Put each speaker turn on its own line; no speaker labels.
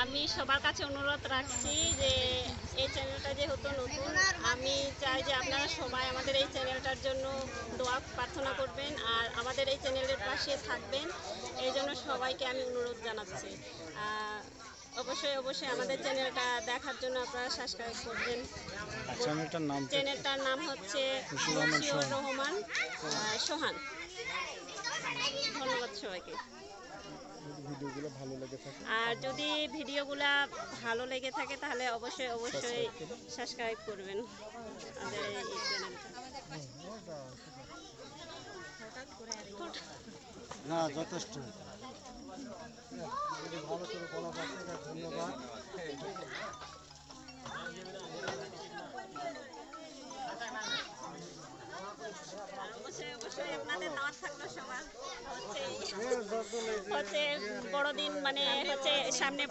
আমি সবার কাছে অনুরোধ রাখছি যে এই চ্যানেলটা যেহেতু নতুন, আমি চাই যে আপনারা সবাই আমাদের এই চ্যানেলটার জন্য দোয়া প্রার্থনা করবেন আর আমাদের এই চ্যানেলের পাশে থাকবেন। এই জন্য সবাইকে আমি অনুরোধ জানাচ্ছি। অবশ্যই অবশ্যই আমাদের চ্যানেলটা দেখার জন্য আপনারা সাবস্ক্রাইব করবেন। চ্যানেলটার নাম হচ্ছে মশিউর রহমান সোহান। ধন্যবাদ সবাইকে। আর যদি ভিডিওগুলো ভালো লেগে থাকে তাহলে অবশ্যই অবশ্যই সাবস্ক্রাইব করবেন আমাদের এই চ্যানেলটা।
না যথেষ্ট ভালো করে বলা যাচ্ছে। ধন্যবাদ।
অবশ্যই আপনাদের দাওয়াত থাকলো সবার। হচ্ছে বড়দিন মানে হচ্ছে সামনে